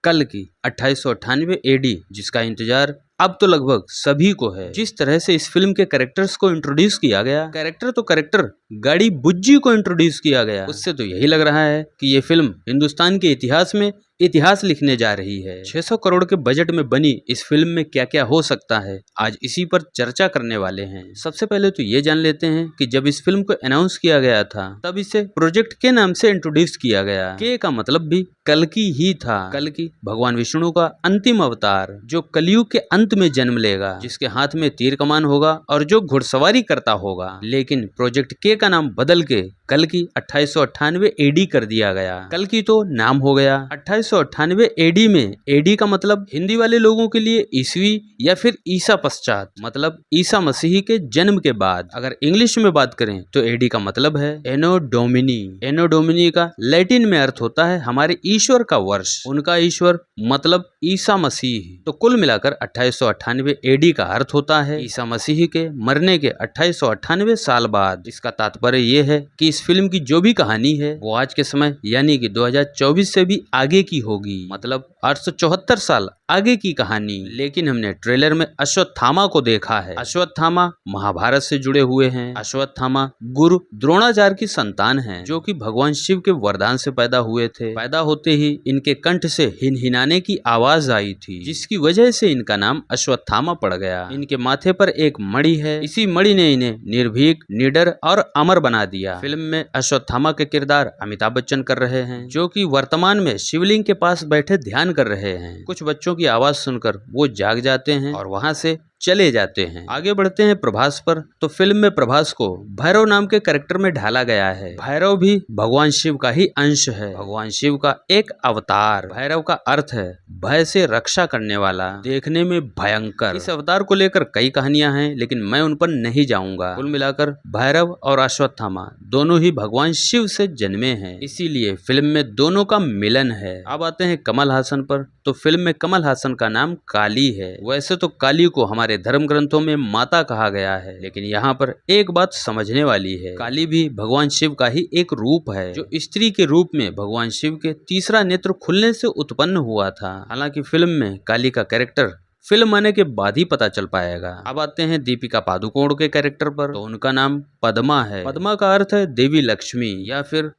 कल की 2898 एडी, जिसका इंतजार अब तो लगभग सभी को है। जिस तरह से इस फिल्म के कैरेक्टर्स को इंट्रोड्यूस किया गया, कैरेक्टर गाड़ी बुज्जी को इंट्रोड्यूस किया गया, उससे तो यही लग रहा है कि ये फिल्म हिंदुस्तान के इतिहास में इतिहास लिखने जा रही है। 600 करोड़ के बजट में बनी इस फिल्म में क्या क्या हो सकता है, आज इसी पर चर्चा करने वाले हैं। सबसे पहले तो ये जान लेते हैं कि जब इस फिल्म को अनाउंस किया गया था तब इसे प्रोजेक्ट के नाम से इंट्रोड्यूस किया गया। के का मतलब भी कल्कि ही था। कल्कि भगवान विष्णु का अंतिम अवतार, जो कलयुग के अंत में जन्म लेगा, जिसके हाथ में तीर कमान होगा और जो घुड़सवारी करता होगा। लेकिन प्रोजेक्ट के का नाम बदल के कल्कि 2898 एडी कर दिया गया। कल्कि तो नाम हो गया। 2898 एडी में एडी का मतलब हिंदी वाले लोगों के लिए ईसवी या फिर ईसा पश्चात, मतलब ईसा मसीह के जन्म के बाद। अगर इंग्लिश में बात करें तो एडी का मतलब है एनो डोमिनी। एनो डोमिनी का लैटिन में अर्थ होता है हमारे ईश्वर का वर्ष। उनका ईश्वर मतलब ईसा मसीह। तो कुल मिलाकर 2898 एडी का अर्थ होता है ईसा मसीह के मरने के 2898 साल बाद। इसका तात्पर्य यह है कि इस फिल्म की जो भी कहानी है वो आज के समय यानी कि 2024 से भी आगे की होगी, मतलब 874 साल आगे की कहानी। लेकिन हमने ट्रेलर में अश्वत्थामा को देखा है। अश्वत्थामा महाभारत से जुड़े हुए हैं। अश्वत्थामा गुरु द्रोणाचार्य की संतान हैं, जो कि भगवान शिव के वरदान से पैदा हुए थे। पैदा होते ही इनके कंठ से हिनहिनाने की आवाज आई थी, जिसकी वजह से इनका नाम अश्वत्थामा पड़ गया। इनके माथे पर एक मणि है, इसी मणि ने इन्हें निर्भीक, निडर और अमर बना दिया। फिल्म में अश्वत्थामा के किरदार अमिताभ बच्चन कर रहे हैं, जो कि वर्तमान में शिवलिंग के पास बैठे ध्यान कर रहे हैं। कुछ बच्चों की आवाज सुनकर वो जाग जाते हैं और वहां से चले जाते हैं। आगे बढ़ते हैं प्रभास पर। तो फिल्म में प्रभास को भैरव नाम के कैरेक्टर में ढाला गया है। भैरव भी भगवान शिव का ही अंश है, भगवान शिव का एक अवतार। भैरव का अर्थ है भय से रक्षा करने वाला, देखने में भयंकर। इस अवतार को लेकर कई कहानियां हैं, लेकिन मैं उन पर नहीं जाऊंगा। कुल मिलाकर भैरव और अश्वत्थामा दोनों ही भगवान शिव से जन्मे हैं, इसीलिए फिल्म में दोनों का मिलन है। अब आते हैं कमल हासन पर। तो फिल्म में कमल हासन का नाम काली है। वैसे तो काली को हमारे धर्म ग्रंथों में माता कहा गया है, लेकिन यहाँ पर एक बात समझने वाली है, काली भी भगवान शिव का ही एक रूप है, जो स्त्री के रूप में भगवान शिव के तीसरा नेत्र खुलने से उत्पन्न हुआ था। हालांकि फिल्म में काली का कैरेक्टर फिल्म आने के बाद ही पता चल पाएगा। अब आते हैं दीपिका पादुकोण के कैरेक्टर पर। तो उनका नाम पद्मा है। पद्मा का अर्थ है देवी लक्ष्मी या फिर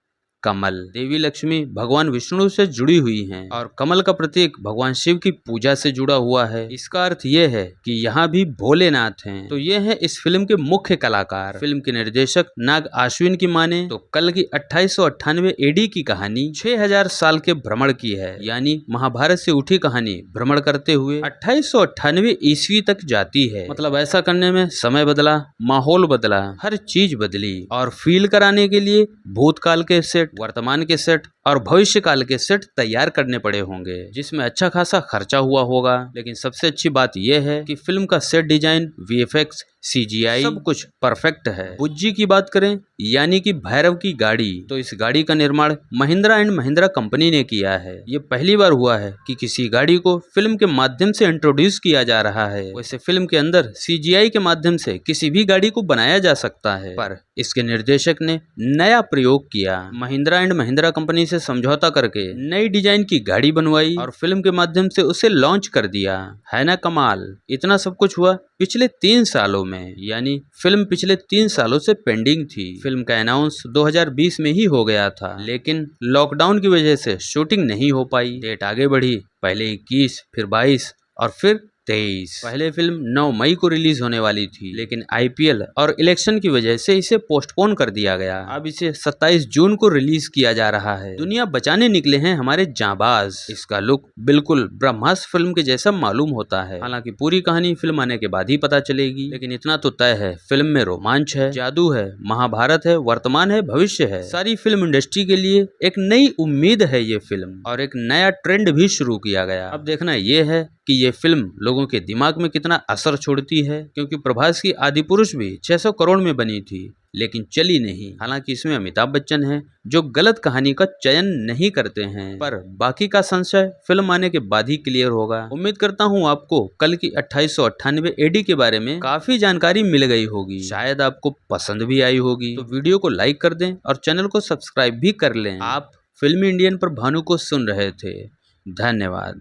कमल। देवी लक्ष्मी भगवान विष्णु से जुड़ी हुई हैं और कमल का प्रतीक भगवान शिव की पूजा से जुड़ा हुआ है। इसका अर्थ ये है कि यहाँ भी भोलेनाथ हैं। तो ये है इस फिल्म के मुख्य कलाकार। फिल्म के निर्देशक नाग अश्विन की माने तो कल की 2898 एडी की कहानी 6000 साल के भ्रमण की है, यानी महाभारत से उठी कहानी भ्रमण करते हुए 2898 ईस्वी तक जाती है। मतलब ऐसा करने में समय बदला, माहौल बदला, हर चीज बदली और फील कराने के लिए भूतकाल के सेट, वर्तमान के सेट और भविष्य काल के सेट तैयार करने पड़े होंगे, जिसमें अच्छा खासा खर्चा हुआ होगा। लेकिन सबसे अच्छी बात यह है कि फिल्म का सेट डिजाइन, वीएफएक्स, सीजीआई सब कुछ परफेक्ट है। बुज्जी की बात करें यानी कि भैरव की गाड़ी, तो इस गाड़ी का निर्माण महिंद्रा एंड महिंद्रा कंपनी ने किया है। ये पहली बार हुआ है कि किसी गाड़ी को फिल्म के माध्यम से इंट्रोड्यूस किया जा रहा है। वैसे फिल्म के अंदर सीजीआई के माध्यम से किसी भी गाड़ी को बनाया जा सकता है, पर इसके निर्देशक ने नया प्रयोग किया। महिंद्रा एंड महिंद्रा कंपनी से समझौता करके नई डिजाइन की गाड़ी बनवाई और फिल्म के माध्यम से उसे लॉन्च कर दिया। है ना कमाल। इतना सब कुछ हुआ पिछले 3 सालों में, यानी फिल्म पिछले 3 सालों से पेंडिंग थी। फिल्म का अनाउंस 2020 में ही हो गया था, लेकिन लॉकडाउन की वजह से शूटिंग नहीं हो पाई। डेट आगे बढ़ी, पहले 21, फिर 22 और फिर 23। पहले फिल्म 9 मई को रिलीज होने वाली थी, लेकिन आईपीएल और इलेक्शन की वजह से इसे पोस्टपोन कर दिया गया। अब इसे 27 जून को रिलीज किया जा रहा है। दुनिया बचाने निकले हैं हमारे जांबाज। इसका लुक बिल्कुल ब्रह्मास्त्र फिल्म के जैसा मालूम होता है। हालांकि पूरी कहानी फिल्म आने के बाद ही पता चलेगी, लेकिन इतना तो तय है फिल्म में रोमांच है, जादू है, महाभारत है, वर्तमान है, भविष्य है। सारी फिल्म इंडस्ट्री के लिए एक नई उम्मीद है ये फिल्म, और एक नया ट्रेंड भी शुरू किया गया। अब देखना यह है कि ये फिल्म लोगों के दिमाग में कितना असर छोड़ती है, क्योंकि प्रभास की आदिपुरुष भी 600 करोड़ में बनी थी, लेकिन चली नहीं। हालांकि इसमें अमिताभ बच्चन हैं, जो गलत कहानी का चयन नहीं करते हैं, पर बाकी का संशय फिल्म आने के बाद ही क्लियर होगा। उम्मीद करता हूँ आपको कल की 2898 एडी के बारे में काफी जानकारी मिल गई होगी, शायद आपको पसंद भी आई होगी। तो वीडियो को लाइक कर दें और चैनल को सब्सक्राइब भी कर लें। आप फिल्मी इंडियन पर भानु को सुन रहे थे। धन्यवाद।